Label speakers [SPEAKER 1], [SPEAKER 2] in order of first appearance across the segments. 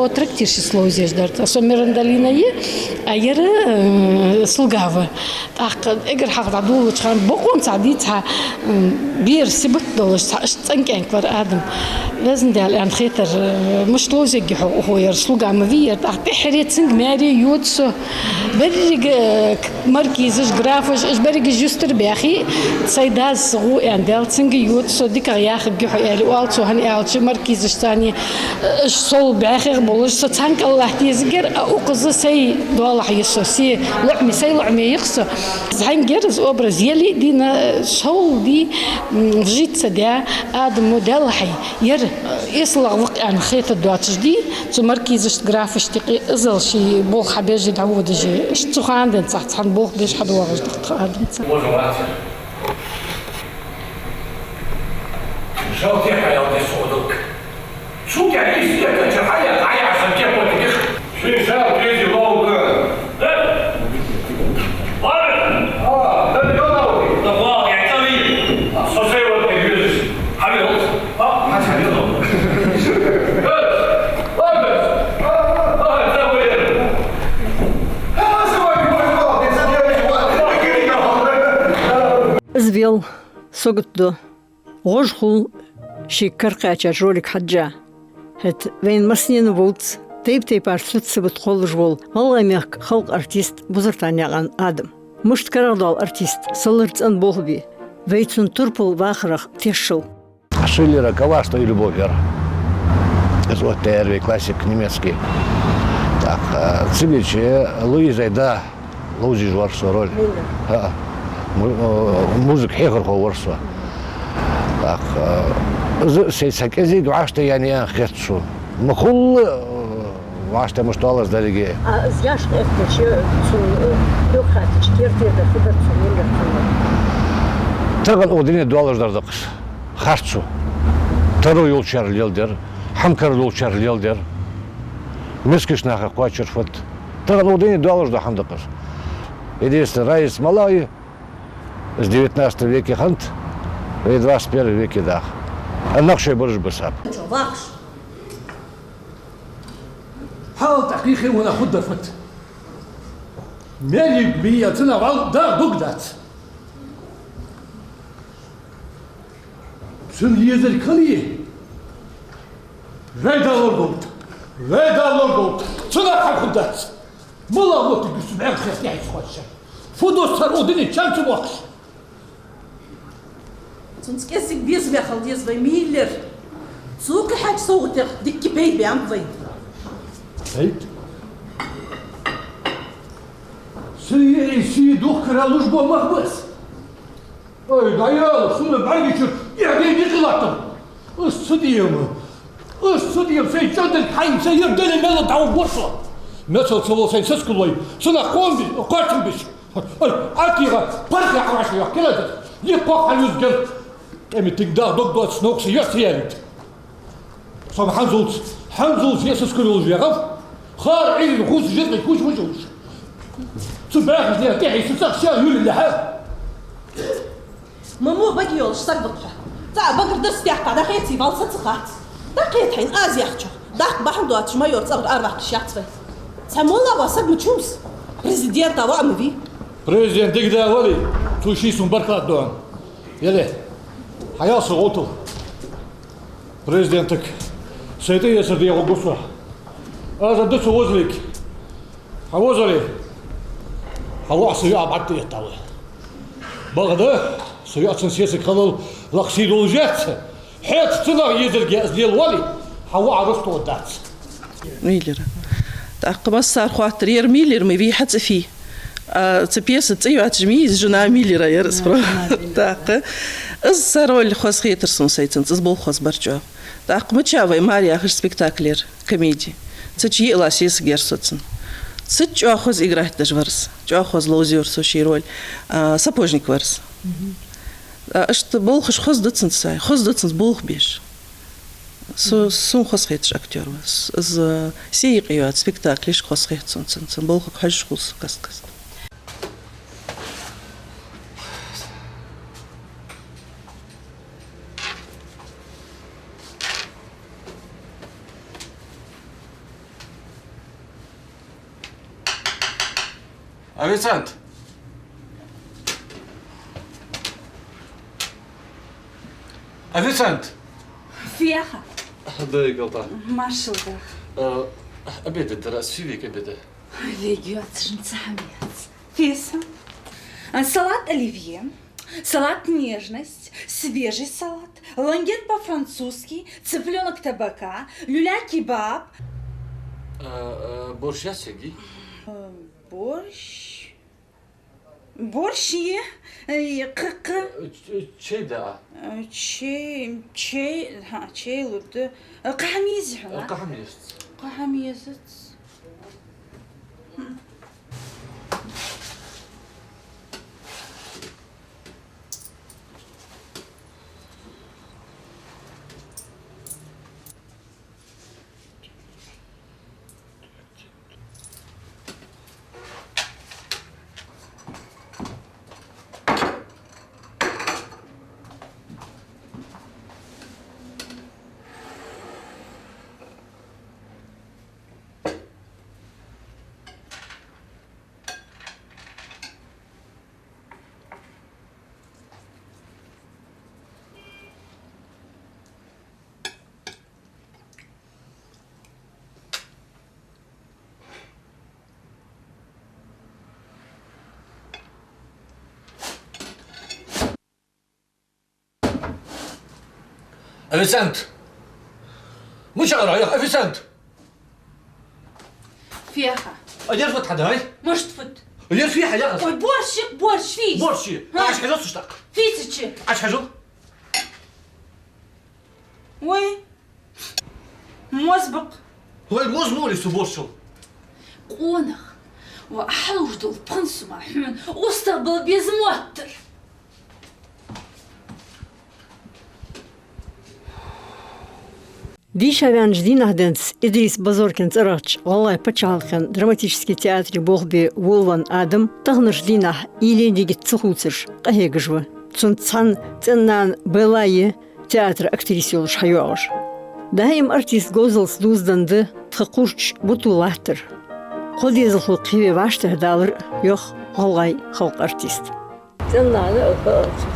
[SPEAKER 1] фо трактирши слоузеш дарт. А сомерандалина е, а яра слугава. Так, эгер хагда дул чхан бокон цади ца бир сибт долш цанкен квар адам. لازم ده الآن خاطر مش لوزج هو يرسلوج عم فيه تحريت سنج ماري يوتسو برج مركزش جرافش إيش برج جستر بأخي سيداز صغو عندال سنج يوتسو ديك ياخد جحو يعني والتو هني ألش مركزش تاني إيش صول بآخر بولش ستانك الله تيزجر أو قصة سي دولة يسو سي لعمي سي لعمي يخسو زين جرز أوبرز يلي دينا صول دي جيت سدا آدم موديل حي ير يصلغ وقت عن خيط الدواتش دي تمركز جرافش تقي إزل شي بول حبيجي دعوة دجي اشتوخ عندن صح تحن بول بيش حد واغش دقت عندن صح
[SPEAKER 2] شو تي حياة صعودك شو يعني سيادة الحياة عيا عشان كيف ودك شو شاو كريزي لو
[SPEAKER 3] زبيل سقطدو غشخل شيكر قاچا جولك حجا هت وين مسنين بوت تيب ارتلت سبت خول جول والله ميك خلق ارتيست بزرتان يغان آدم مشتكر دال ارتيست سلرت ان بوهبي ويتون تربل باخرخ تيشل
[SPEAKER 4] Шиллера, коварство и любовь, вера. Это вот первый классик немецкий. Так, Цибич, Луиза, да, Лузи жварсо роль. Музык хехор ховорсо. Так, сейсакези гвашта я не анхетсу. Махул вашта мушталас далеге.
[SPEAKER 3] А зяш эфтече цун лёхатич кертеда фудацу миллер.
[SPEAKER 4] Таган $1 дардык. Харцу. Второй yol çarlıyaldır. Hamkar yol çarlıyaldır. Мескишнаха квачер фот. Таган $1 да хандыкыр. Единственный раис Малайи с 19 веке хант и 21 веке дах. Аннакши борж бысап.
[SPEAKER 3] Вахш.
[SPEAKER 5] حاول تحقيقي وانا خد فت. مالي بمية سنة وعل دا بقدات. Sen yedir kaliye. Reda lorgold. Sana kalkındat. Mala mutlu güsün erkek yayız koşa. Fudoslar odini çamçı bakış.
[SPEAKER 6] Sonst gessig biz mechal dies bei Miller. So gehat so der dicke Pei beam wein.
[SPEAKER 5] Hey. Сиди дух кралуш бо махбас. Ой, даял, шunu ben geçir. Yerde yıkılattım. Isıdiyim sen çöndün kayın sen yerden emeli davul boşla. Mesela çoğu sen ses kullayın. Sana kombi, kaçın biş. Atiga, park yaklaşıyor yok. Gel hadi. Yık bak halüz gel. Emittik daha doktor snoksu yas yerit. Sonra Hanzulz yesus kululuş yakaf. Khar ilin khus jitli kuş mucuş. Sıbahız ne tehi sısak şah yürü laha.
[SPEAKER 6] مامو باقي يولش صار بطحة. تا بقر درس يحكي دا خيتي فالصة تخات. دا قيت حين آز يحكي. دا بحن دوات شما يور صار أربع كشيات في. تمولا باسق متشوس. بريزيديان توا أمي.
[SPEAKER 5] Prezident digda wali tu shisun barkat doğan. Yele. Hayası otu. Prezidentik seyte yesir diye ogusla. Azad dsu wozlik. Hawozali. Hawa suya abatti yatawa. Bagda سيأتي سياسي قالوا لاكسيدولوجيات حيت تنا يدرجع ديال الولي هو عرفته ودات
[SPEAKER 7] ميلر تعقب صار خاطر ير ميلر مي في حتى فيه تبيس تيو تجميز جنا ميلر يا رسبر تاق الصاروا اللي خاص خيتر سون سيتن تزبل خاص برجو تاق متشاوي ماريا اخر سبيكتاكلير كوميدي تجي لاسيس герсоцен تج اخذ играть дажварс اخذ лозер сошироль сапожник варс Что болхаш хоз дыцынс сай, хоз дыцынс болх беш. Сун хоз хетш актер вас. З сейк юат спектаклиш хоз хетсон цын болх хаш хус каскас.
[SPEAKER 8] Официант! Официант!
[SPEAKER 9] فيها
[SPEAKER 8] Да, Галта.
[SPEAKER 9] ماشلدة
[SPEAKER 8] Обеды, раз, фивик обеды.
[SPEAKER 9] فيديوهات شنتسحميات فيسا салат оливье, салат нежность, свежий салат, лангет по-французски, цыпленок табака, люля-кебаб.
[SPEAKER 8] Борщ ясеги?
[SPEAKER 9] Борщ... Борщ
[SPEAKER 8] Чей да?
[SPEAKER 9] чей лупты. قحميز حنا.
[SPEAKER 8] Кахамист.
[SPEAKER 9] قحميزت.
[SPEAKER 8] Официант! مش رايك официант!
[SPEAKER 9] فيها
[SPEAKER 8] أجر فت حدا هاي؟
[SPEAKER 9] مش تفت.
[SPEAKER 8] أجر في حاجة.
[SPEAKER 9] борщ فيس.
[SPEAKER 8] борщ. عاش حاجة تشتاق.
[SPEAKER 9] فيس
[SPEAKER 8] عاش حاجة.
[SPEAKER 9] وين؟ مسبق.
[SPEAKER 8] هو الموز مولي سو борщу.
[SPEAKER 9] قونخ وأحوج دول بنسو محمد واستقبل بيز موتر.
[SPEAKER 3] Дишавян ждинахденц Идрис Базоркин царач Аллай Пачалкин драматический театр Бохби Волван Адам тагны ждинах илендиги цухуцыш кахегжвы. Цунцан ценнан Белайе театр актрисёлыш хайош. Даим артист гозылс дузданды тхакурч бутулахтыр. Кодезлху киве ваштыр далыр ёх Аллай халк артист. Ценнан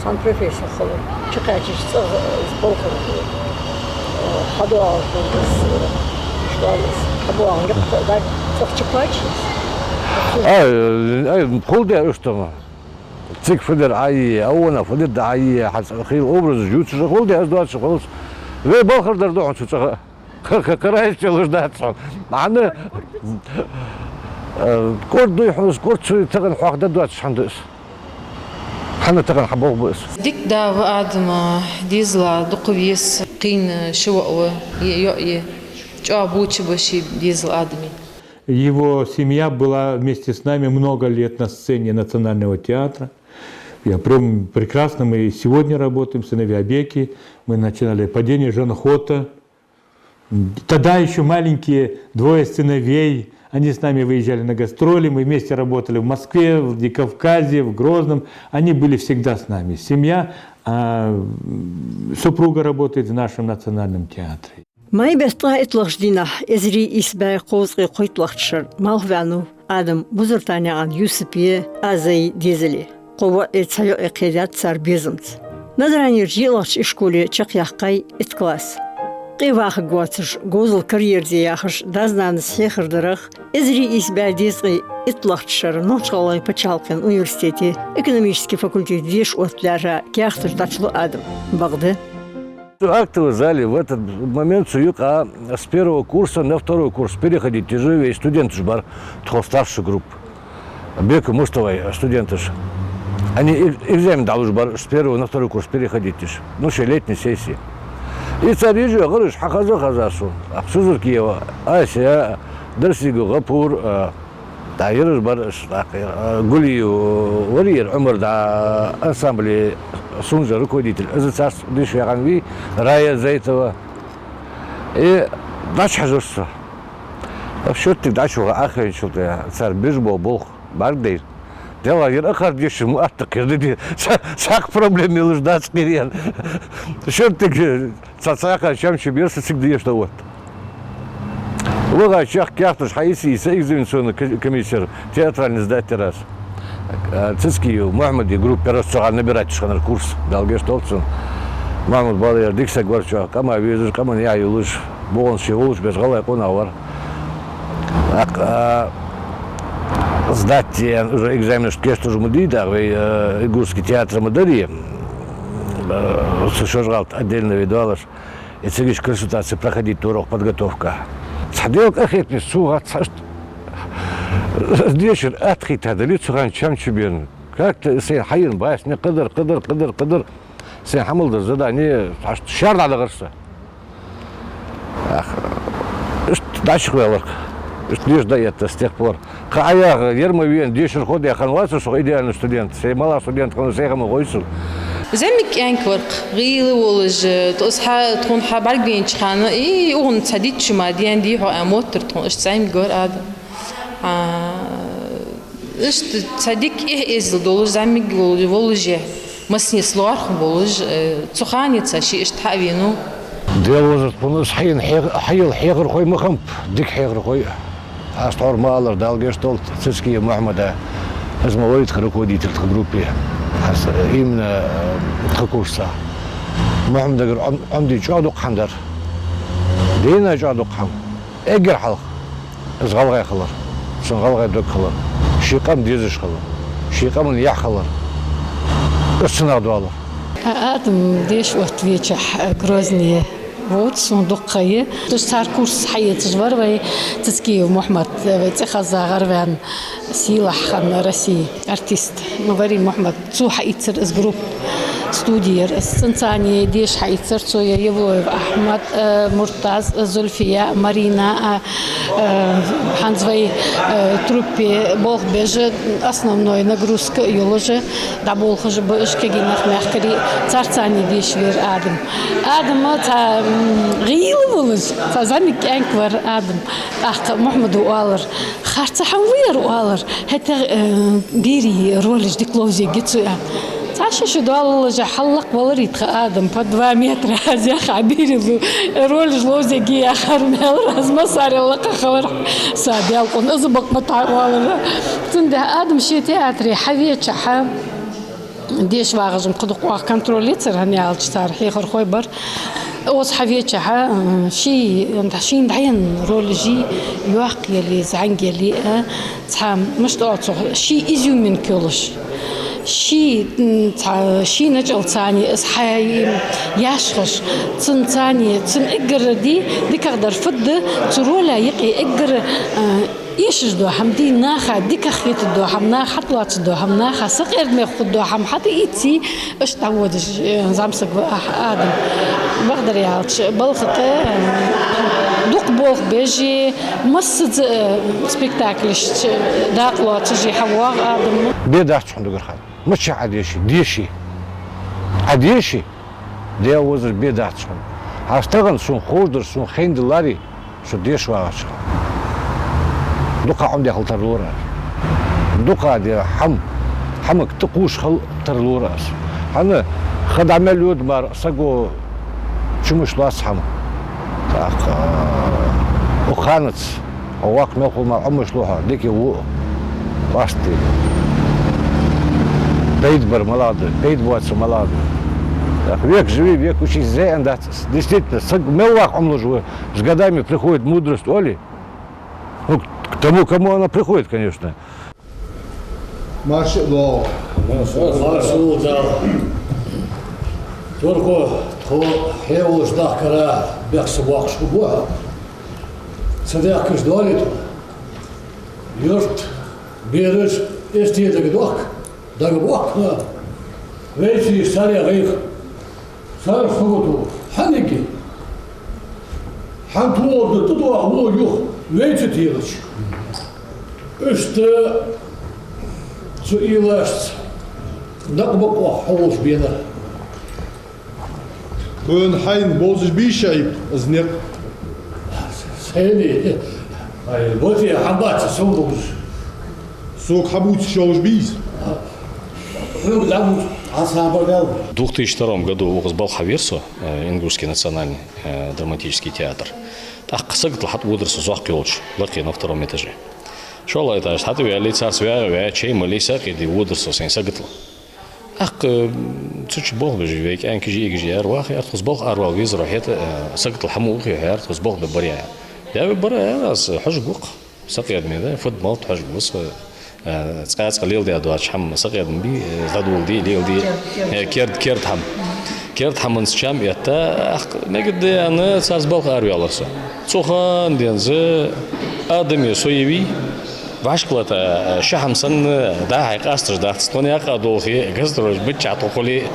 [SPEAKER 3] сан профессор холы. Чыкачыш сболхыр. حضوء
[SPEAKER 4] بقول ده اشتما تيك فدر عي اونا فدر دعي حس خير ابرز جوت شغل ده ازدواج خلاص غير باخر در دوع شو كرايش شغل ده معنا كورد دو يحوس كورد شو تغن حق ده دوع شندس حنا تغن حبوه بس
[SPEAKER 10] ديك دا وقعد ما ديزلا دقويس قين شوقه يؤي جابوش بشي ديزل آدمي.
[SPEAKER 5] Его семья была вместе с нами много лет на сцене Национального театра. Я прям прекрасно, мы сегодня работаем, сыновья Беки, мы начинали «Падение Жанхота». Тогда еще маленькие двое сыновей, они с нами выезжали на гастроли, мы вместе работали в Москве, в Владикавказе, в Грозном. Они были всегда с нами. Семья, супруга работает в нашем Национальном театре.
[SPEAKER 3] Май бестла итлахждинах эзри исбай қозғи қойтлахчыр малғвану адам бузыртаняған Юсипе азай дезели. Қова эцайо эқедят цар безымц. Назранир жилахч ишколе чақяққай эт-класс. Қивақы гуатыш гозыл карьерде яхыш дазнаныс хехырдырық эзри исбай дезғи итлахчыр Ночқалай Пачалкин университете экономический факультет веш отляра кяхтыш дачлы адам. Барды.
[SPEAKER 4] В актовой зале в этот момент суют, а с первого курса на второй курс переходить тяжелее студенты жбар, старшей группы. Бека Мустовой студенты ж. Они экзамен дали жбар с первого на второй курс переходить. Ну, еще летней сессии. И царь же, говоришь, хахаза хазасу. Абсузур Киева, Ася, Дарсигу, Гапур, Тайр жбар, Гулию, Варьер, Умар, да, ансамбле Сунжа, руководитель, АЗЦАС, Дыши Аганви, Рая Зайтова. И дача хажурство. Вообще ты дачу ахаенчил, царь Бежбо, Бог, Бардейр. Дела, я ахар дешему, а так я сак проблемы луждать скорее. Что ты цацака, чем чеберся, всегда ешь вот. Луга чах кяхташ хаиси, экзаменационный комиссар, театральный сдать раз. Цицкий Мухаммад и группе раз набирать шханар курс далгеш толцун. Махмуд Балер дикса горча, кама визуш, кама не аюлуш, бон шивулуш без голая конавар. Сдать уже экзамен шкешту жмудида, вы игурский театр модели, сушожгалт отдельно видуалаш, и цегиш консультации проходить урок подготовка. Садил как это суга, вечер отхит هذا ليه سخان شام شبين كاك سين حين باس قدر سين حمل الزداني شارد على غرسه اش داش خوالك اش ليش ضيعت с тех пор кая ермовен дешер ход я ханвасу что идеальный студент сей мала студент كانوا سيهم غويسو
[SPEAKER 10] زمك أنكورق غيل ولج تصحى تكون حبالك بين شخانة إيه وون تصديق شو ما ديان دي هو أموتر تكون إيش تسايم جور هذا إيش تصدق إيه إزل دولج زمك ولج مسني سلوار خبولج تخاني تساشي إيش تحاوينه
[SPEAKER 4] ديالوز بونس حين حيل حيغر خوي مخمب ديك حيغر خوي أستعور مالر دالجش طولت تسكي محمد اسمه ولد خرقودي تلت جروبي إيمن تخكوسا محمد أجر عمدي جادو قندر دينا جادو قم أجر حلق إزغال خلر سنغال دوك خلر شيقام ديزش خلر شيقام يح خلر السنة دوالر
[SPEAKER 1] آدم ديش وقت ويتشح جروزني вот сундуккайы тустар курс хайет жбар вай тиски Мухаммад вайцехаза гарван сила хан России артист говори Мухаммад цу хайцер из групп студиер сценцани деш хайцер цу его Ахмад Муртаз Зульфия Марина ханзвай труппе бог беже основной нагрузка юложе да бог же бышке гинах мягкари царцани деш вер Адам та غيل ولز فزانك أنكبر آدم محمد وآلر خارج حوير وآلر حتى بيري رولج ديكلوزي جتسو تعرف شو دوال جا حلق ولريت آدم ب 2 متر هذا خبيري رولج لوزي جي آخر مال راس ما صار لقى خبر سادي ألقون أزبق مطع والر تنده آدم شيء تياتري حبيت شحا ديش واغجم قدق واغ كنتروليتر هني على الجتار حيخر خويبر وصحفيت شحا شي دعين رولجي يواقي اللي زعنجي اللي تحام مش تعطو شي إزيو من كلش شي نجل تاني إصحى ياشخش تن تاني تن إجر دي كقدر فد ترولا يقي إجر إيش جدو حمدي ناخا ديك خيط الدو حمنا حطوات الدو حمنا خسقير ما ياخد دو حم حتى إيتي إيش تعود زعمسك آدم بقدر يعطش بلخت دوق بوخ بيجي مصد سبيكتاكلش داقوا تجي حواغ آدم
[SPEAKER 4] بيداش عندك خال مش عاديشي عاديشي ده وزر بيداش هاشتغل سون خودر سون خيندلاري شو ديش واش دوقا عندي خل ترلوراس دوقا دي حمك تقوش خل ترلوراس أنا خد عمل يود مار سقو شو مش لاس حم وخانت هواك ملخو ما عمش لوها ديكي و واستي بيت بر ملاده بيت بواتس ملاده век живи, век учись зря, да, действительно, мелвах умножу, с годами приходит мудрость Оли, ну, к тому, кому она приходит, конечно.
[SPEAKER 5] Машаллах. Только то хевуш дахкара бексвак шубуа. Садак ждали то. Юрт береш эсти дагдок, дагвак на. Вейси саря гайх. صار صوته حنكي حنطور تطوع هو يخ وين تيرش اشت سئيلاش نقبق وحوش بينا
[SPEAKER 11] كون حين بوزش بيشايب ازنق
[SPEAKER 5] سيدي اي بوتي حبات سوقش
[SPEAKER 11] سوق حبوت شوش بيز
[SPEAKER 12] В 2002 году угызбал Хаверсо, Ингушский национальный драматический театр. Так, кысык лхат удырсы зуақ келуч, лырқи на втором этаже. شو الله يتعش حتى بيعلي صار سواء ويا شيء ملي ساقي دي ودرس سين سقط أق تشوش بوه بيجي فيك أنا كجي أرواح أرتخص بوه أرواح ويزرع حيت سقط الحمو خي أرتخص بوه بالبريا يا بالبريا أس حج بوق سقي أدمي ذا فد مالت حج بوس تقاعد قليل دي أدوات حم سقي أدم بي تدول دي ليل دي كيرت حم نسشام يتا أق نقد أنا ساز بوه أرواح لسه سوخان دينز آدم يسويبي Вашклата шахамсан да хайкастр да стони акадолхи газдрож бичатохоли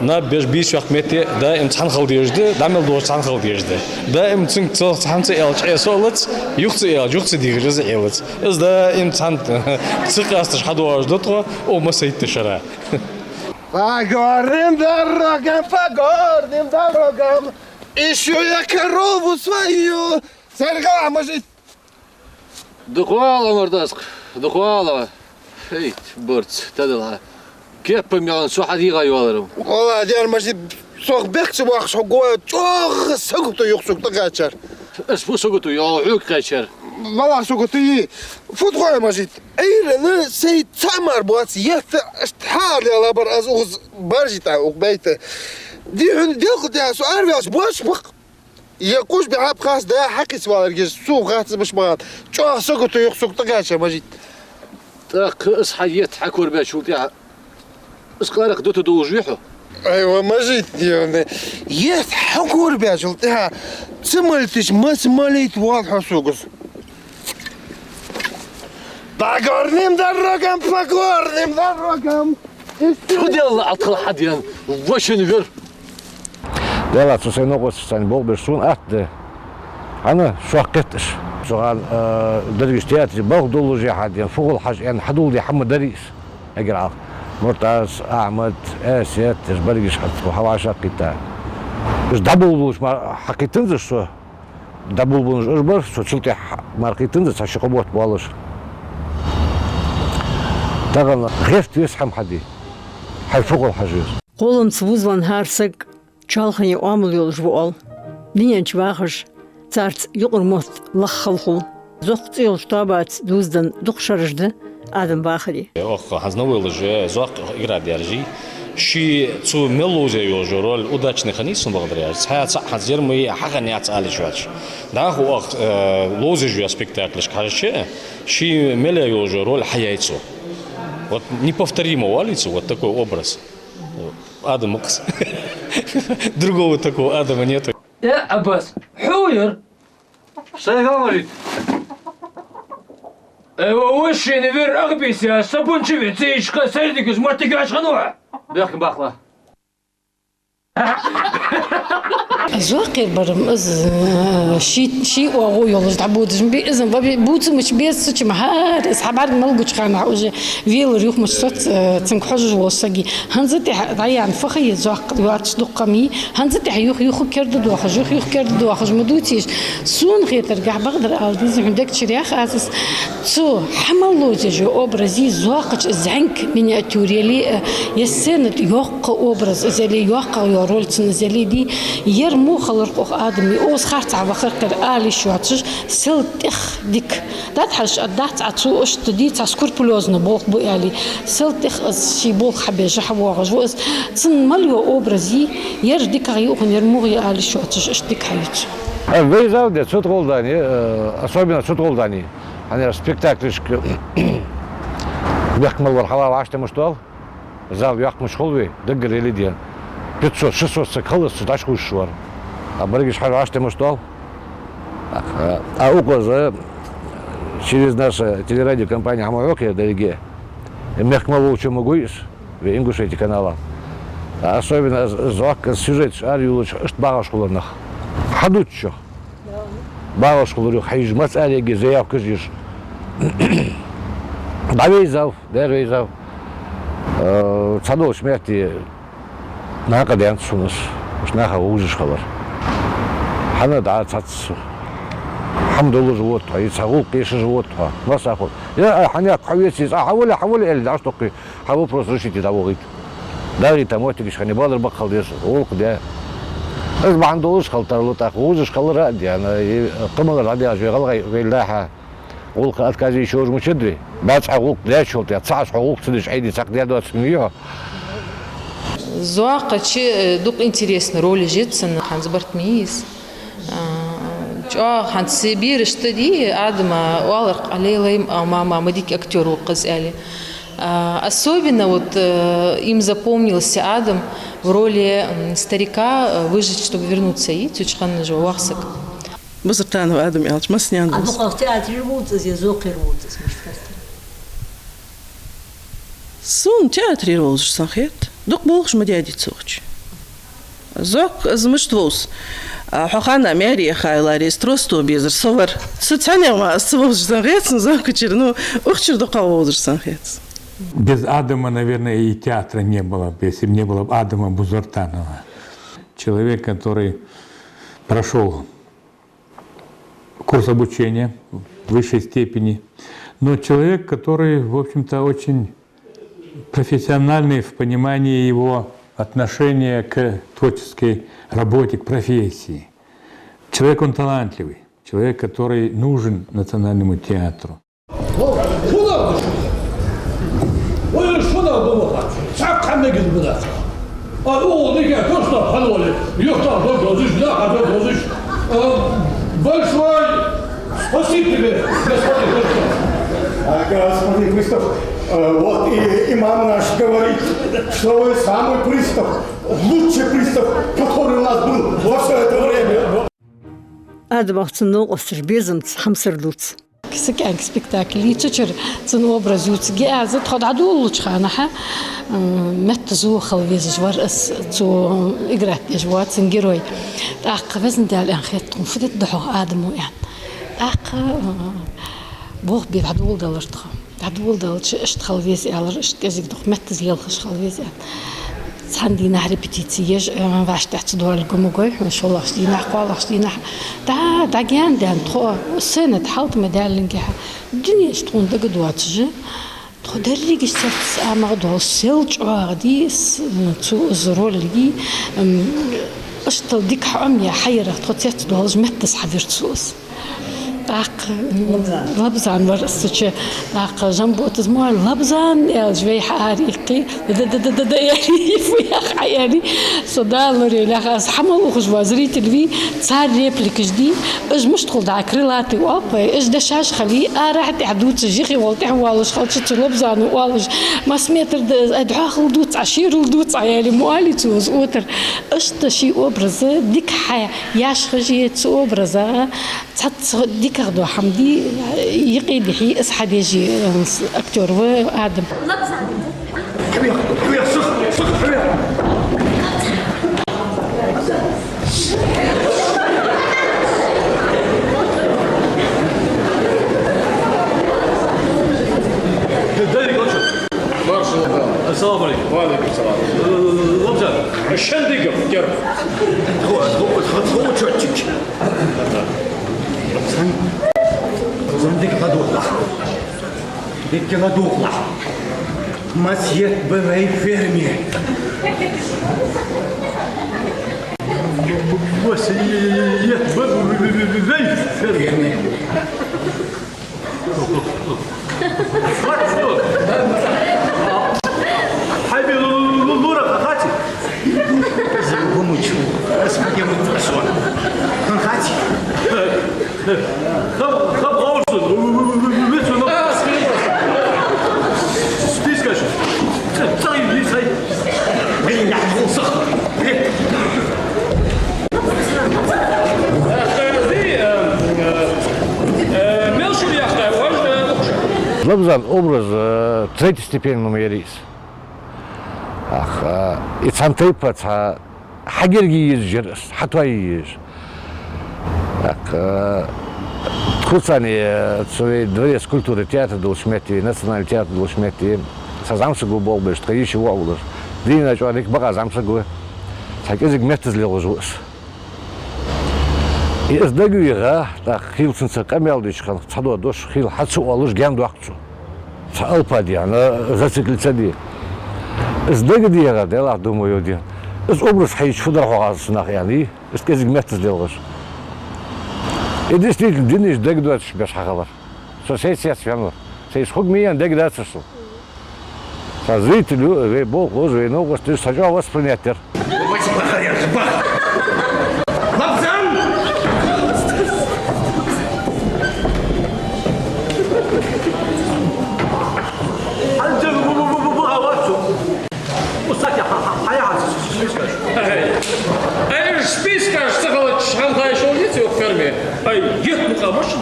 [SPEAKER 12] на беш вахмете да им цанхал дежде дамел до цанхал дежде да им цинг цанцы элч эсолц юхцы дигрез элц из да им цан цикастр хадуаж дотро о масайт шара
[SPEAKER 13] Погорим дорогам, ищу я корову свою, церква может.
[SPEAKER 8] Духвала, мордаск, духвала. Эй, борц, тадала. Кеп помян, сухад йгаларым.
[SPEAKER 13] Ола, дер может сох бекче вах шогой, чох согуту юхсук тагачар.
[SPEAKER 8] Эс согуту я юк качар.
[SPEAKER 13] Мала согуту и футгой может. Эйрен сей тамар боц ят штхали алабар аз уз баржита угбейте. دي دي سؤال بياش باش بق يقوش بعاب خاص ده حكي سوالر جز سو خاص مش مغاد شو سقطوا يخسق تقاشة مجيد
[SPEAKER 8] تاك اصحى يتحكور باش ولتها اسقارك دوتو دوجيحو
[SPEAKER 13] ايوه مجيد يعني يتحكور باش ولتها سملتش ما سمليت واضحة سوقس باقورنيم در رقم
[SPEAKER 8] خدي الله عطل حديان واش نفر
[SPEAKER 4] لا تسوي نقص سان بول برسون أحد أنا شو قتش سؤال درجة تياتي بول دول جي حد يعني فوق الحاج يعني حدول دي حمد دريس أقرأ مرتاز أحمد آسيات برجش حد وحواشا قتا بس دبل بوش ما حكيتنز شو دبل بوش أجبر شو شلتي ماركيتنز هالشقبوت بالش تغل غيرت يسحم حدي هاي فوق الحاجز
[SPEAKER 3] قولم سوزوان هارسك شالخني عامل يلجوال دين شواخش صارت يقرمت لخلخو زوقت يلشتابات دوزدن دقشرجده آدم باخري
[SPEAKER 12] أخ هزنوي لجي زوق إقرأ ديارجي شي تو ملوزي يوجرول удачный ханисун благодаря саят хазер мы хагανят алишвач да ху ах лози жу спектакль скажи ши меле южрол хаяйцу вот неповторимого лица вот такой образ Адам Икс. Другого такого Адама нету.
[SPEAKER 2] Аббас, حوير.
[SPEAKER 8] سيغامري.
[SPEAKER 2] وش نفير أغبيس يا سبون شفت زيش كسردك زمرتك عش خنوع.
[SPEAKER 8] بياك باخلا.
[SPEAKER 1] زواقير برم از شي او يولز تعبود جنبي اذن بوت مش بيس تش مهار اصحاب عاد ملقوش خان عوج فيل ريوخ مش صوت تنك حجج وسقي هنزتي ضيع فخي زواق واتش دقمي هنزتي يوخ كرد دوخ يوخ كرد دوخ مدوتيش سون غير ترجع بقدر ازيز عندك شريخ اساس تو حملوج جو اوبرزي زواقش زعنك مينياتوري لي يسند يوق اوبرز زي يوق يورول تنزلي دي يرمو خلق آدمي أوس خارت على خرق آلي شو عطش سلتخ ديك ده تحرش أدات عطو أش تدي تسكر بلوزنا بوق بقالي سلتخ شي بوق حبيج حواغج وأس تن مليو أوبرزي يرديك غيوخن يرمو آلي شو عطش أش ديك حيوت.
[SPEAKER 4] Выезжал, где суд голдани, особенно суд голдани. Они спектакль бехмал вархала ваште муштал, зал яхмуш холви, дагер или 500-600 сакхалас судачку ушвар. А барыгиш хар ваште муштал. А укоза через нашу телерадиокомпанию Хамароке Дороге. Мехмал лучше могуис, в ингушете канала. Особенно зак сюжет ариулуч багашкуларнах. Хадуччо. Багашкулару хайжмас алиге заявка жиш. Давейзав, дервейзав. Цадол смерти ناقد ينسونس مش ناخا ووجش خبر حنا دعات ساتس الحمد لله جوتها يتساقول قيش جوتها ما ساقول يا حنا قويتي حولي اللي دعش تقي حاول بروسوشيتي داوغيت داغي تموتيش خني بالر بقال ديس ولق ده از ما عندوش خلطر لو تاخ ووجش خلر يعني قمر غادي اجي غلغي ويلاها Улк откази еще уж мучедри. Бац улк лячил, я цаш улк сидишь, айди цак дядот смею.
[SPEAKER 10] Зуақачы дук интересно роли жетсін ханзбарт мейіз. Хан Сибир штади адама уаларк алейлаим мама мадик актер уқыз әлі. Особенно вот им запомнился Адам в роли старика выжить, чтобы вернуться и тючхан же уахсак.
[SPEAKER 7] Базартанов Адам Ялч Маснян.
[SPEAKER 3] А ну в театре работать, я зокер работать.
[SPEAKER 7] Сун театре работать санхет. Дук болш мадяди цохч. Зок змыштвус. Хохана Мерия Хайлари стросто безер совар. Социального свож санхет, зок черну ухчер докавозер санхет.
[SPEAKER 14] Без Адама, наверное, и театра не было, если бы не было Адама Бузартанова. Человек, который прошел курс обучения в высшей степени, но человек, который, в общем-то, очень профессиональный в понимании его отношения к творческой работе, к профессии. Человек, он талантливый, человек, который нужен национальному театру.
[SPEAKER 5] Большое спасибо тебе,
[SPEAKER 2] господин Пристав, вот и имам наш говорит, что вы самый пристав, лучший пристав, который у нас был во все это время.
[SPEAKER 3] Адвахцын оғыстыр безімц, хамсырлуц.
[SPEAKER 1] Кісік әнк спектакль, ечечер цын образ юцге әзі тқадады олу чханаха мәтті зу қылвезі жвар цу играт жвар цын герой. Тақы везін дәл әнхет тұнфыдет дұху адыму ән. Тақы бұқ бет ады ол далыр тұху. Ады ол далыр ішт қылвезі әлір, ішт кезік дұқ мәтті зел қыш қылвезі ән. Сандина репетициеж ваштац дорогому гой, шолах дина қуалах дина. Да ген дан то сенет халт медалинге. Дүние штунда гдуатжи. То дерлиги сердце амагдол селч ади цу зролги. Что дик хамя хайра то цет долж меттс хавирцус. Так لبزان ورسته так جنبوت زمان لبزان الجوي حريقي دا يعني فيها خيالي صدالري لا حمل وخش وزري تلفي صار ريبليك جديد اج مش تقول داك ريلاتي واقي اج دشاش خلي راح تعدوت جيخي والتح والش خلصت لبزان والش ما سمعت ادعاء خلدوت عشير ولدوت عيالي موالي توز اوتر اش شي اوبرز ديك حياه ياش خجيت اوبرز ديك كردو حمدي يقيد حي اسحد يجي اكتور وادم
[SPEAKER 2] كبير صخ كبير
[SPEAKER 5] السلام عليكم. وعليكم السلام. لبزان عشان دقيقة جرب. هو تشوتشك. لبزان دقيقة دوخلة. دقيقة دوخلة. مسيت بغي فهمي. مسيت بغي فهمي. حبيبي لورا خاتي زعمومشو اسمع يا متسوى كان خاتي خب غوصل مثل سبيسكاش طيب لي سي وين يحوصخ
[SPEAKER 4] Лабзан образ третьестепенному ярис. И цантейпац хагерги езжер, хатвай еж. Тхуцани цвей дворец культуры театра должмети, национальный театр должмети. Сазамсагу бол беш, тхаиши уаулаш. Дина чуаник бага замсагу. Сакезик метзлел жус. И сдагуира, так хилсенца камелдичхан, цадо дош хил хацу алуш гендуакцу. Алпади, она зациклится ди. Сдагдира, да, думаю, ди. С образ хайч фудрахуаз нахяни, с кезик метзлел жус. И действительно, диниш дагдуач без хахалар. Societät Firma. Sie ist gut mir an der Grenze so. Зрителю, ви Бог, Боже, ви много сте сажа вас принятер.
[SPEAKER 12] Списка, что Шанхай шел дети в ферме. Ай, ед мука, машин,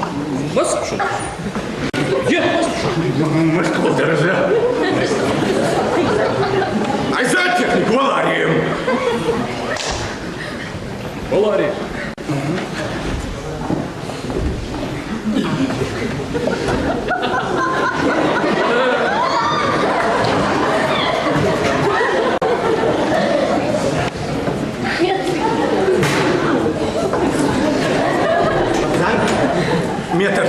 [SPEAKER 12] вас что? Ед,
[SPEAKER 2] Москва, дорожа. Ай, зачем? Валарием.
[SPEAKER 12] Валарий.
[SPEAKER 2] Метр.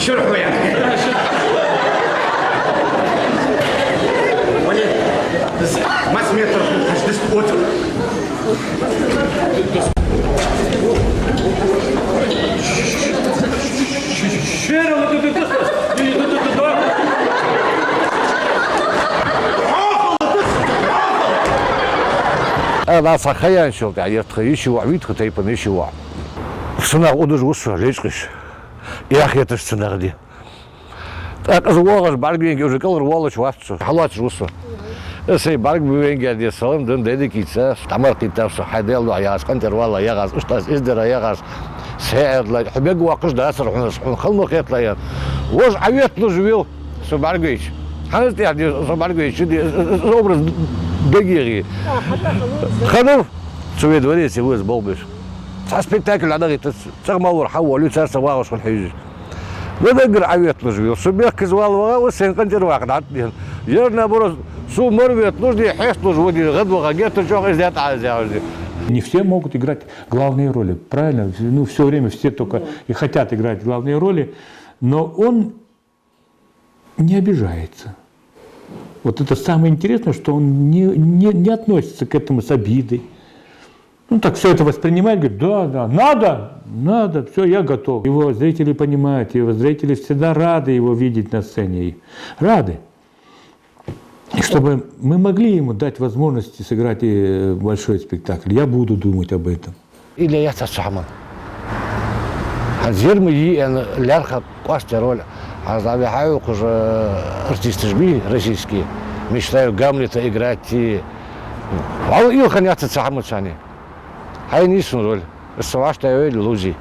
[SPEAKER 2] Шурх вариант. Мать метр, аж десь отр.
[SPEAKER 4] أنا صخيان شو تعيط خيشي وعبيد ختي بنيشي وع. سنة أودج وصل ليش قش. يا أخي تسنة دي. أزواج بعرقين جوز كلر والله شو عفت حلات وصل. سي بعرق بين قاعد يسلم دون ديك يتسا تعمر قيتار صح ديال له ياس كنتر والله يا غاز أستاذ إزدر يا غاز سعر لا حبيق واقش ده أسر حنا خلنا خيط لا وش عيط له جويل سو بعرقيش. حنت يعني سو بعرقيش دي أوبرز دقيقي. خنوف سويد وليس يوز بوبش. سبيكتاكل على غير تغمور حول يسار سواغش والحيج. بدقر عيط له جويل سو بيركز والله وسين كنتر واحد عطني. يرنا برز سو مرвет нужно حيصلوا جودي غدوه غيت جو ازيات عايز.
[SPEAKER 14] Не все могут играть главные роли, правильно? Ну, все время все только и хотят играть главные роли, но он не обижается. Вот это самое интересное, что он не относится к этому с обидой. Ну, так все это воспринимает, говорит, да, надо, все, я готов. Его зрители понимают, его зрители всегда рады его видеть на сцене. Рады. И чтобы мы могли ему дать возможность сыграть большой спектакль, я буду думать об этом.
[SPEAKER 4] Или я сам. Хазир мы лярха пасте роль. А за вихаю уже артисты жби российские мечтают Гамлета играть и и ханятся сам сами. Хай не роль. Свашта и лузи.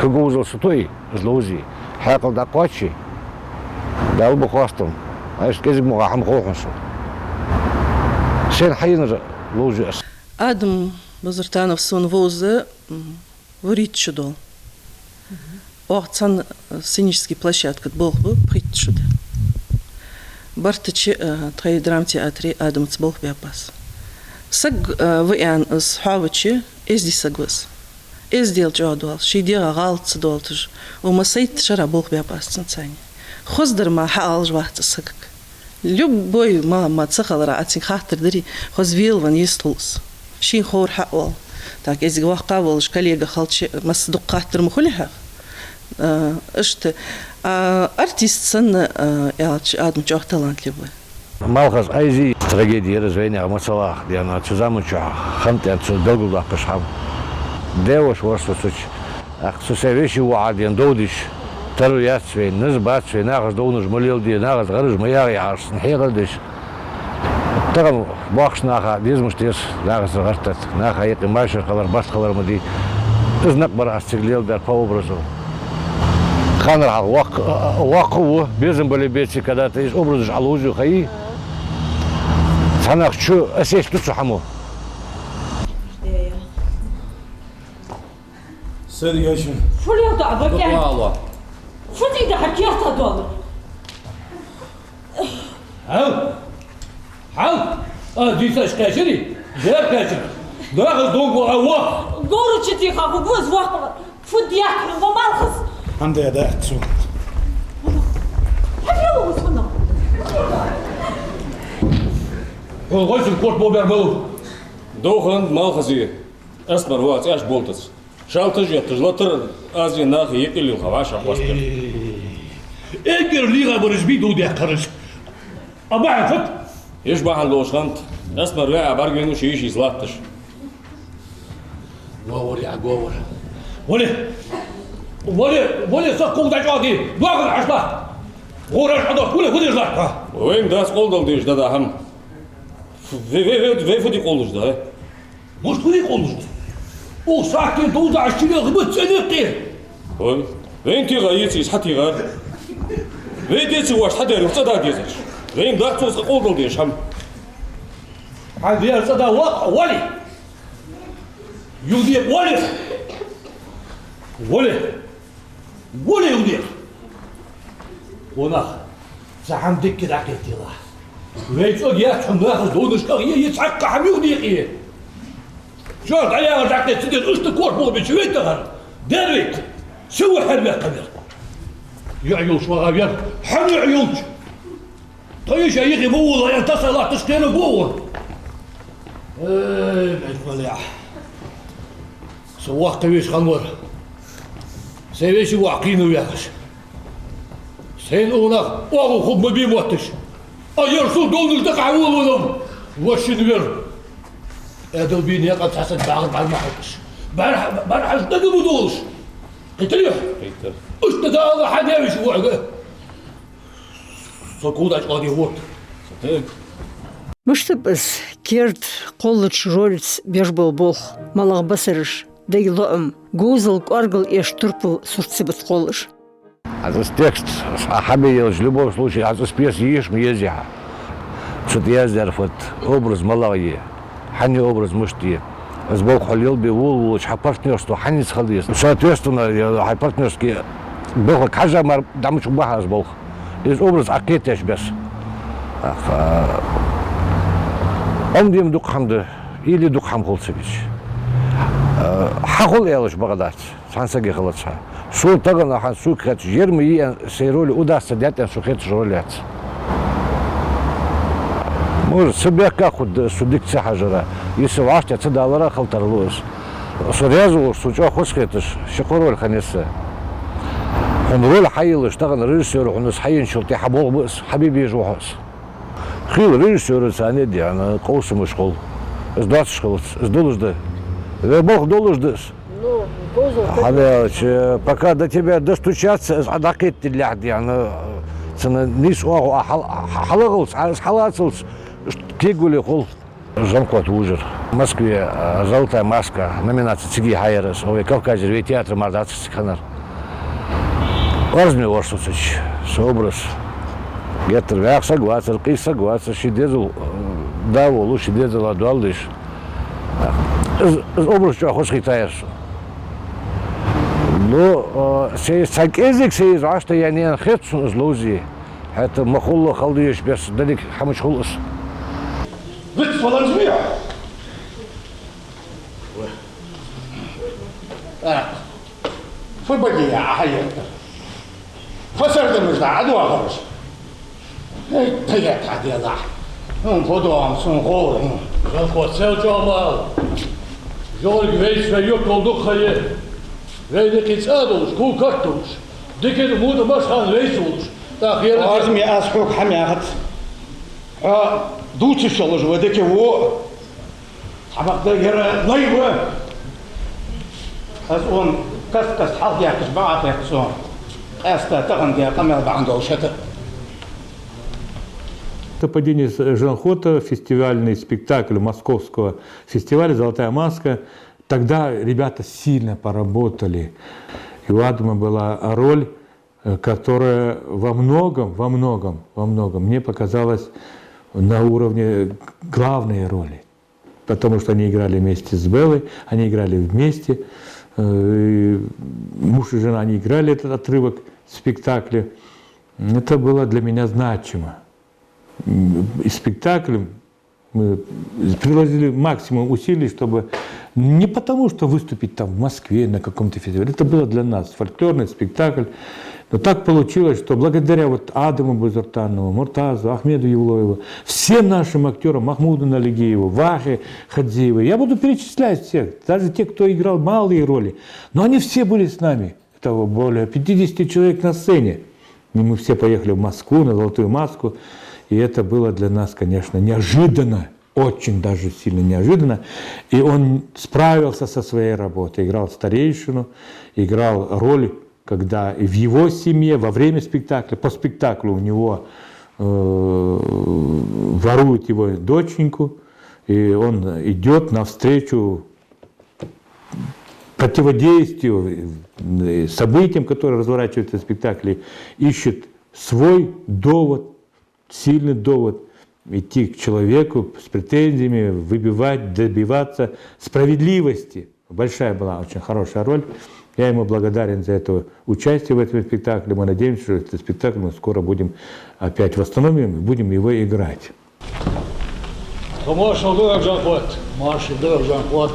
[SPEAKER 4] Как узел сутой из лузи. Хакал да кочи. Да убо хвостом. А что كذب مغاحم خوخنسو شين حين لوجي
[SPEAKER 7] Адам Базартанов сон воза ворит чудо. Охцан сценический площадка был бы прийти сюда. Бартачи твоей драмтеатре Адам цбол бяпас. Саг виан с хавачи эзди сагвас. Эздел джадуал, шидера галц долтж. Умасайт шарабол бяпас цанцани. Хоздер ма хаал жвахта сагак. Любой мама цахалра атин хатер дри хозвил ван истулс. Шин хор хаал. Так эзги вахкавол коллега халчи масдукатер мхулиха. Иште артист сан Адам чох талантливый.
[SPEAKER 4] Малхас айзи трагедия развения масалах, где она zusammenчах, хамте от белгуда пешхам. Девош ворсусуч, ах сусевиши уаден додиш. ترويات فين نزبات فين ناقص دونج مليل دي ناقص غرج مياري عرس نحيغدش تغم باخش ناقا ديزمشتيس ناقص غرتت ناقا يقي ماشر خبر بس خبر مدي إذ نقبر استقليل دار فاوبرزو خانر على واقوه بيزم بلي بيتي كدا تيش أبرزش على وجه خي سناق شو أسيش تسو حمو
[SPEAKER 11] سيدي ياشن
[SPEAKER 9] فولي وضعبك يعني فوتي ده حكياتها دولار
[SPEAKER 5] حاو دي ساش كاشري جاب كاشر داخل دوغو أوه
[SPEAKER 9] قولوا تشتي خاكو جوز واحد فدياك ومالخص
[SPEAKER 11] عندي أداء تسوق
[SPEAKER 9] حبيبي وصلنا
[SPEAKER 5] غويسن كورت بوبير ملو
[SPEAKER 12] دوغن مالخزي اسمر وات اش بولتس Шалты жетті жылатыр азинақ екілі қаваш апаспен.
[SPEAKER 5] Эгер лига бұрызбейді оде қарыз. Абай фыт.
[SPEAKER 12] Еш баған доғышқант. Әсмір вә абар гену шейші излаттыш.
[SPEAKER 5] Говор, я говор. Воле сақ қолдай жауды. Бағыр ашла. Ораш адақ, көle жлат.
[SPEAKER 12] Ойым дас қолдал дейш дада хам. Вей фуди қолдышды.
[SPEAKER 5] Может, фуди қолдышды? О, сақты долда ашчылығы бұт сәнекті.
[SPEAKER 12] Ой, вейн тиға етсіз хатиға. Вей детсі уаш хадер ұқсада дезір. Вейн дақ соғысқа қолдал дейш хам.
[SPEAKER 5] Хадер сада вали. Юлдеп Воле юлдеп. Онақ, сағам декке дақеттіға. Вейцог я чындағыз донышқағы ет саққа хам юлдеп е. Жорт аяғы дақет сіден ұшты кор болып жүйет дағар. Дәрвейт, сүйі әрбек қабер. Я юлшуаға бер, ханы юлч. Тойыша еғи боғыл аян тасалақ тұшқері боғыл. Мәлкөлі. Суақ қывеш қанғыр. Сәвеші уақин ұяғыш. Сен оңақ оғы құбмы бем оттыш. Айырсу доңызды қауыл оным. Өшін бер. Әділ бейіне қатсасын бағыр бармақылдыш. Бар ажды күмі долыш. Қитілі? Үшті дағылы хадевіш уағы. Сокудач қады от.
[SPEAKER 3] Мышты біз керд қолыч ролец беж бол малағы басырыш. Дейлоым, гузыл, аргыл еш турпыл сурцы бит қолыш.
[SPEAKER 4] Этот текст Ахабиевич в любом случае, а спец ешь езжа. Что-то ездер вот образ малаги, хани образ мышти. Сбоку халил би улуч, а партнерство хани схалис. Соответственно, партнерские был каждый мар дамыч баха сбоку. Из образ акетеш без. Он дем духамды или духам холцевич. Хақыл еліш бағадат, сансаге қылатса. Су тағын ақан су кәт жермі ең сей ролі удастся дәттен су кәт ролі әтсі. Может, себе как су дикция хажыра. Если ваште цедалара қылтарлуыз. Су рязу, су чо қос кәтіш, шықы роль қанесі. Он роль хайылыш, тағын режиссер, он хайын шылты хабол бұз, хабиби жоғыз. Хил режиссер сәне де, қоусымыш қол. Из 20 қылыз, из долызды. Бог должность.
[SPEAKER 3] Ну,
[SPEAKER 4] пока до тебя достучаться, адакет ляхди, цена низ уагу, халагулс, халацулс, кегули хол. Жанкот ужер. В Москве «Золотая маска», номинация «Циги Хайерес», Кавказер, театр Мардацкий сканер. Возьми Орсусыч, образ. Геттер вяк согласен, кис согласен, шидезул, даволу, шидезул, адуалдыш. Образ чего хочешь хитаешь. Но сакезик сей, а что я не хитсу злози. Это махулла халдыш без далек хамыч хулус.
[SPEAKER 2] Выть falan змея. Фыбаги я ахаятта. Фасардымызда аду ахарыш. Эй, таят адела. Он подуам сон голым.
[SPEAKER 5] Жалко, цел жамал. Жорг вейс ve yok olduk hayır. Veyde kitsad olmuş, kul kart olmuş. Dikeri muda maşhan veys olmuş.
[SPEAKER 2] Azmi asxuk hamiyat. Duçi çalış ve deke o. Tabakta yere layva. Az on kas hal yakış baat yakson. Asta tağın diye kamel bağında olşatı.
[SPEAKER 14] Это падение Жанхота, фестивальный спектакль московского фестиваля «Золотая маска». Тогда ребята сильно поработали. И у Адама была роль, которая во многом мне показалась на уровне главной роли. Потому что они играли вместе с Беллой, они играли вместе. Муж и жена, они играли этот отрывок спектакля. Это было для меня значимо. И спектаклем мы приложили максимум усилий, чтобы не потому, что выступить там в Москве на каком-то фестивале. Это было для нас фольклорный спектакль, Но так получилось, что благодаря вот Адаму Бузуртанову, Муртазу, Ахмеду Евлоеву, всем нашим актерам, Махмуду Налигиеву, Вахе Хадзиевой, я буду перечислять всех, даже те, кто играл малые роли, но они все были с нами. Того более 50 человек на сцене. И мы все поехали в Москву на «Золотую маску», и это было для нас, конечно, неожиданно, очень даже сильно неожиданно. И он справился со своей работой, играл старейшину, играл роль, когда и в его семье, во время спектакля, по спектаклю у него воруют его доченьку, и он идет навстречу противодействию событиям, которые разворачиваются в спектакле, ищет свой довод, сильный довод, идти к человеку с претензиями, выбивать, добиваться справедливости. Большая была, очень хорошая роль. Я ему благодарен за это участие в этом спектакле. Мы надеемся, что этот спектакль мы скоро будем опять восстановим и будем его играть.
[SPEAKER 5] Маршал дорог Жан-Клод. Маршал дорог Жан-Клод.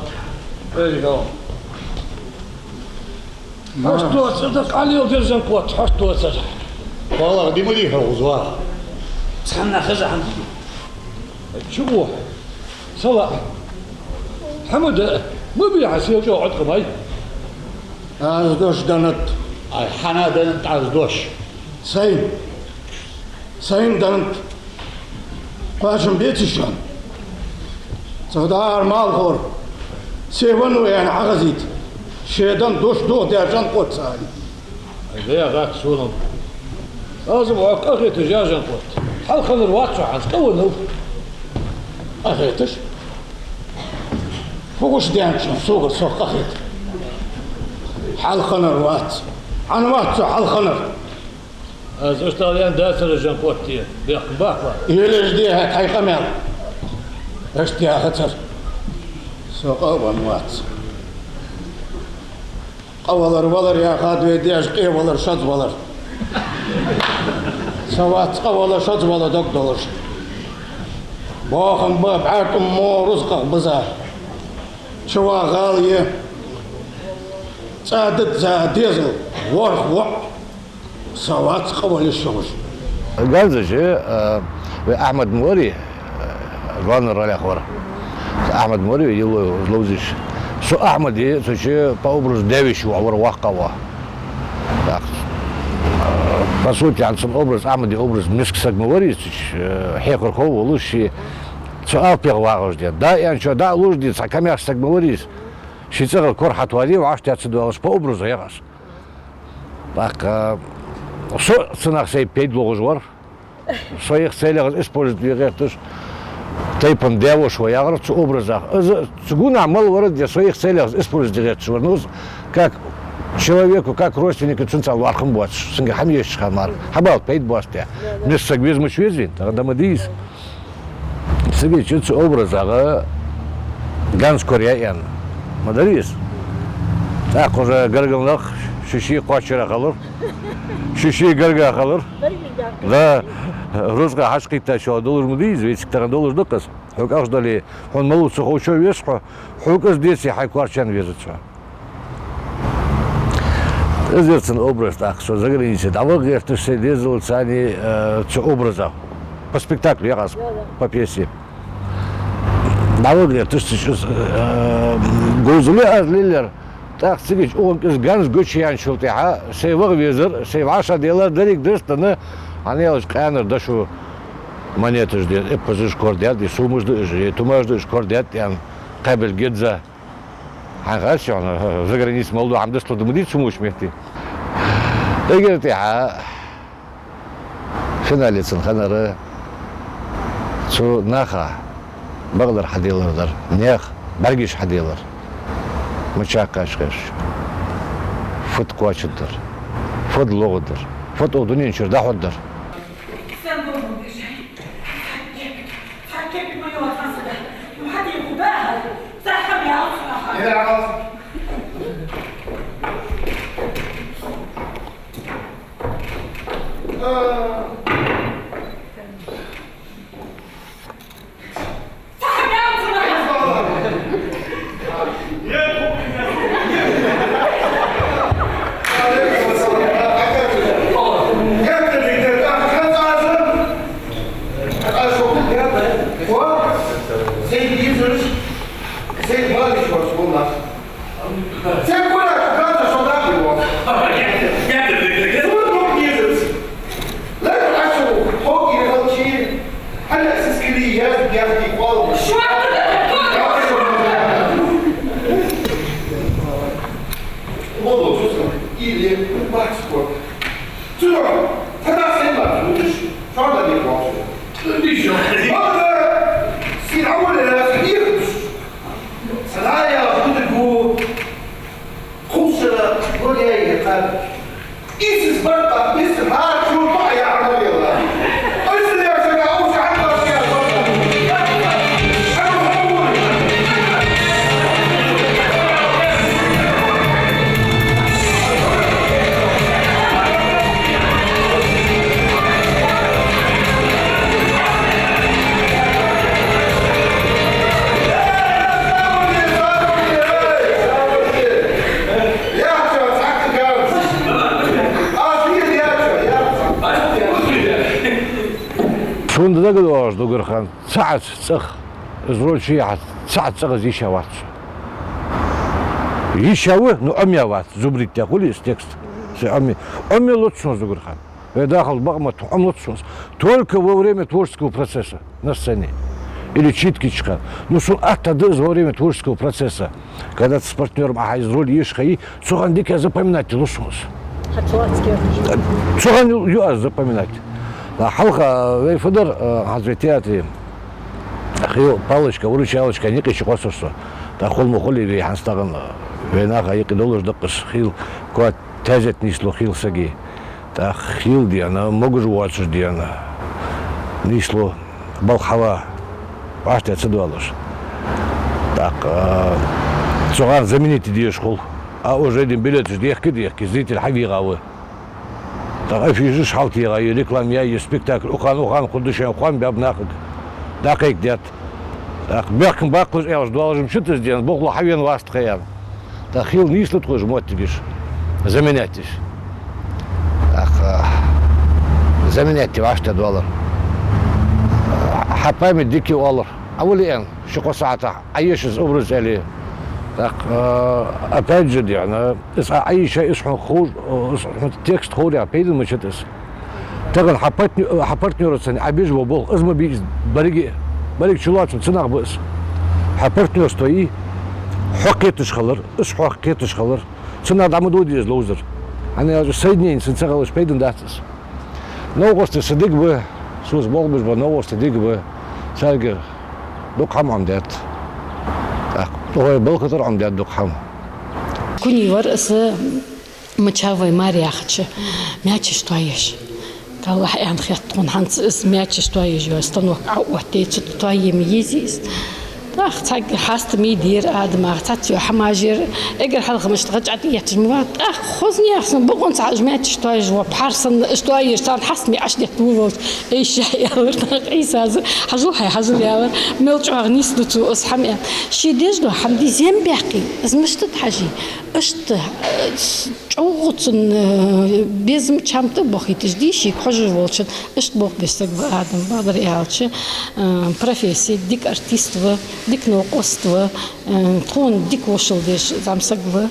[SPEAKER 5] Что это? Халил Жан-Клод. Что это?
[SPEAKER 2] Валах, Димали, Хаузва.
[SPEAKER 5] Цанна Хазан. Чего? Салам. Хамада, мы бьясил جو عندكم هاي.
[SPEAKER 2] أزدوش دنت حنا دنت أزدوش سين دنت قاشم بيتشان صدار مالخور سيفنو يعني عغزيت شيدان دوش دو ديرجان قوت سالي
[SPEAKER 5] ليه غاك سونم لازم أخي تجاجن قوت حال خلنا الواتش عن كونه
[SPEAKER 2] أخيتش فوقش ديانشان سوق السوق أخيت حال خنر وات عن وات حال خنر
[SPEAKER 5] اشتغلين داسر جنقوتي بيخباكوا
[SPEAKER 2] يلج دي هات حي قمر اشتي خطر سوق وات قولر ولر يا خادوي ديش قي ولر شد ولر سوات قولر شد ولر دق دولر باخن باب عاتم مو رزقه بزار شوا غاليه سادت زاديزل ورخ سوات قبل الشغل
[SPEAKER 4] قال زي أحمد موري غنر على خبره أحمد موري يلو لوزيش شو أحمد يسوي بأبرز داويش وعور واقعه بسوتي عن سم أبرز أحمد أبرز مسك سق موري حيقر هو ولوش سؤال بيغواغش ده يعني شو ده لوش دي سكمي أشتق موريس شيء كور حتوالي وعاش تأسدوالش بأبرز يغاس باق شو سناخ سي بيد لوجوار شو يخسيلغز إسبولز بيغيرتش تيبن داو شوية غير شو أبرزه تقول عمل ورد يا شو يخسيلغز إسبولز بيغيرتش ورنوز как человеку, как родственнику цунцал вархам буатш, синга хамьеш хамар, хабал пейт буасте, не сагвиз мучвизин, тогда мы дис. Себе чуть образа, ганс кореян, мадарис. Так уже гаргалнах, шиши кочера халур, шиши гарга халур. Да, русская хашкита что доллар мудиз, ведь тогда доллар доказ. Хукаш дали, он малу сухочо вешха, хукаш деси хайкварчан везется. Известен образ, так что за границей. А вот говорят, что все делаются они образа по спектаклю, я раз по пьесе. А вот говорят, что Гузли Азлиллер, так сказать, он из Ганс Гучьян шутиха, сейвар визер, сейваша дела дарик дырстаны, они лишь кайнер дашу монеты ждет, и позыш кордят, и суму ждешь, и тумаж ждешь кордят, и он кабель гидза. حاجات يعني في جرانيس موضوع عم دسلو دمديت شو مش مهتي تجرتي شنو اللي تنخنر شو ناخا بقدر حديلر در نيخ برجيش حديلر مشاكاش كاش فوت كواتشدر فوت لغدر فوت اودونين شردا حدر заглаваш дугурхан. Цац цах. Зрольчия цац цах зищават. Ищавы, ну амяват. Зубрит тягули из текст. Ами лучше дугурхан. Ведахал багмат лучше. Только во время творческого процесса на сцене. Или читкичка. Ну, сон тогда во время творческого процесса, когда ты с партнером из роли ешхаи, сухан дикая запоминать лучше. Сухан юаз запоминать. Халка вейфудер хазветиатри. Хил палочка, выручалочка, не кичи косурсо. Та холму холи ви ханстаган венаха екі доллар дақыс хил куат тәзет нисло хил саги. Та хил диана, могу жуачуш диана. Нисло балхава. Башты отсюдалыш. Так, соған заменить идеешь хол. А уже один билет дехки, зритель хавигавы. Так, афиши шалтига, и рекламя, и спектакль. Ухан, худышай, ухан, бябнахык. Дакайк дят. Так, бяхкин баклыш, я уж должен что-то сделать. Бог лохавен вас тхаян. Так, хил не слут хож, моттигиш. Заменяйтесь. Так, заменяйте ваш $1. حبايم الديكي والله أولي أن شو ساعته عيش أبرز عليه так опять же يعني أي شيء اسمه خور اسمه تكست خوري أبيد ما شتس تقول حبرتني رأسني أبيج وبول اسمه بيج بريق شلات سناق بس حبرتني رأسي حقيقة شخلر حقيقة شخلر سناق دامدو ديز لوزر أنا سيدني سنسقلش بيدن داتس نوقست صديق به سوز بول بس بنوقست صديق به سالك دقهم عم دات هو بالكتر عم دات دقهم
[SPEAKER 1] كوني ورقص متشاوي مارياخش ماتش تويش قال واحد يعني خيطون هانس ماتش تويش يستنوك عوتي توي ميزيس راح تاق حاست ميدير ادم اعطت حماجر اقر حلقه مش ترجعت يتجمعات خذني احسن بقون تعج ماتش تويج وبحرسن اشتويج صار حسمي عشت طول اي شيء يا عيسى حجوها حجل يا ملج اغنيس دو اصحم شي ديجلو حمدي زين بيحكي از مش تحجي اشت عوغتن بيزم چمت بخيتش دي شي خجر волчен اشت بوخ بيستك ادم بادر يالچ профессия дик артиство дик науқоство тон дик ошылдеш замсагвы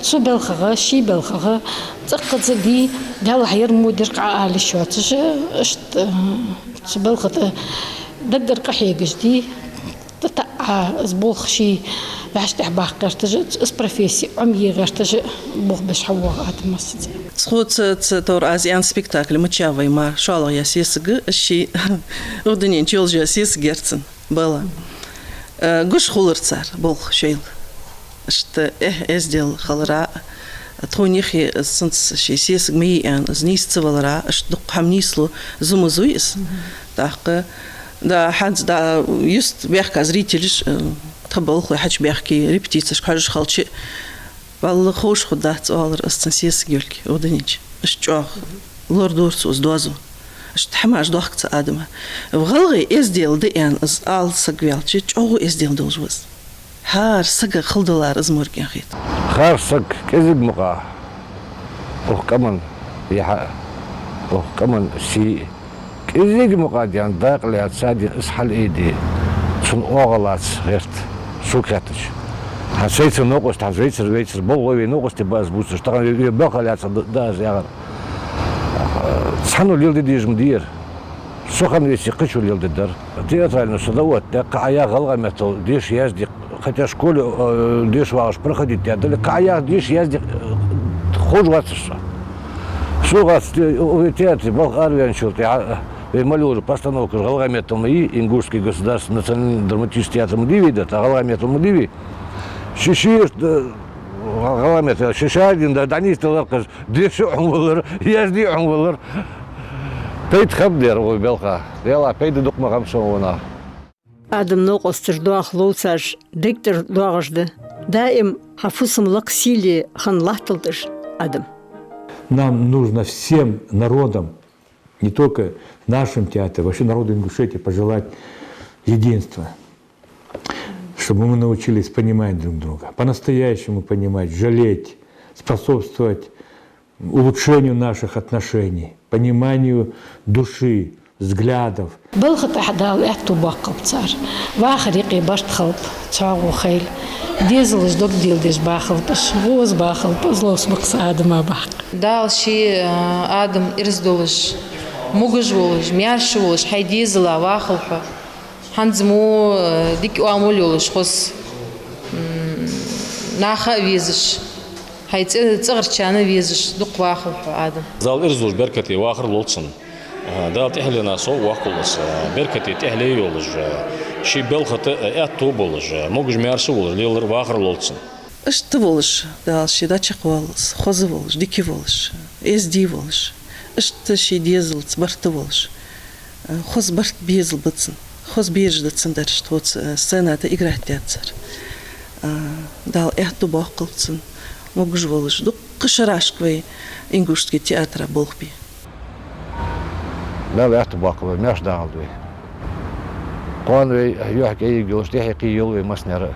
[SPEAKER 1] цубелхага шибелхага цаққызги дал хайр мудир қаали шуатж اشت цубелхата дагдер қахигжди تتع زبوخ شي باش تحباق قرتج اس بروفيسي عمي قرتج بوخ باش حوا ادم مسد
[SPEAKER 7] سخوت تور ازيان سبيكتاكل متشاوي ما شاء الله يا سيسغ الشي ودنين تشولجا سيس герцен была гуш хулерцар бог шейл что сделал халра тонихи сенс ши сисг ми ан знисцвалра что хамнисло зумузуис так да ханс да юст бяхка зрителиш تبغى حاج بيحكي ريبتيتش حاجة خالتي والله خوش خدات والله استنسيس يقولك ودنيج اشجع لوردورس وزدوزو اشتحماش ضحكت آدمه وغلغي ازديل ديان از آل سقويالتي جوغو ازديل دوزوز هار سقا خلدلار از مورجين خيط
[SPEAKER 4] خار سق كذب مقا كمان يحا كمان شيء كذب مقا ديان داق لي اتسادي اسحل ايدي سن اوغلات غيرت سوكاتش حسيت نوقش تاع زيتر بوغوي نوقش تباز بوس شتغل يبقى داز يا صحنو ليل ديج مدير سخن يسيقشو ليل الدار تياترالنا صدوات قايا غلغه متو ديش يازدي хотя школе диш واش проходить дали قايا ديش يازدي خوج واتش شو غاست театр болгария шулти Малюр постановка Галгаметом и Ингушский государственный национальный драматический театр Мудиви, да, Галгаметом Мудиви. Шишиш, Галгамет, Шишадин, да, Данис Таларкаш, Деши Умвалар, Язди Умвалар. Пейт Хабдер, ой, Белха, Дела, Пейда Дукмагам Шоуна.
[SPEAKER 3] Адам Нокостер Дуах Лоуцаж, Диктор Дуагажды, Даим Хафусам Лаксили Хан Лахталдыш, Адам.
[SPEAKER 14] Нам нужно всем народам, не только нашим театрам, вообще народу Ингушетии пожелать единства, чтобы мы научились понимать друг друга, по-настоящему понимать, жалеть, способствовать улучшению наших отношений, пониманию души взглядов.
[SPEAKER 1] Был хатахдал эту бакал цар. Вахрики башт халп, цару хейл. Дезлыш док дилдеш бахал, паш гоз бахал, позлос бакс Адама бах.
[SPEAKER 10] Дал ши Адам ирздолыш. Мугыш волыш, мяш волыш, хайдезла вахалпа. Ханзму дик уамул волыш, хос наха везыш. Хайц царчана везыш, дук вахалпа Адам.
[SPEAKER 12] Зал ирздолыш беркати вахр лолцын. دال تحلي ناسو واقولس بركتي تحلي يولج شي بلخت اتو بولج موج ميارسو بولج ليلر واخر لولتسن
[SPEAKER 7] Ишты болыш, дал ши дачак болыш, хозы болыш, дики болыш, эзди болыш. Ишты ши дезлц, барты болыш. Хоз барт безл быцын, хоз беждыцын дарш, тот сценада играть театр. Дал эту бақылцын, могуж болыш, дук кышарашквей ингушский театра болхби.
[SPEAKER 4] لا بيعت باقي ماش داعي قانوي يحكي يجوز تحكي يلوي مسنرة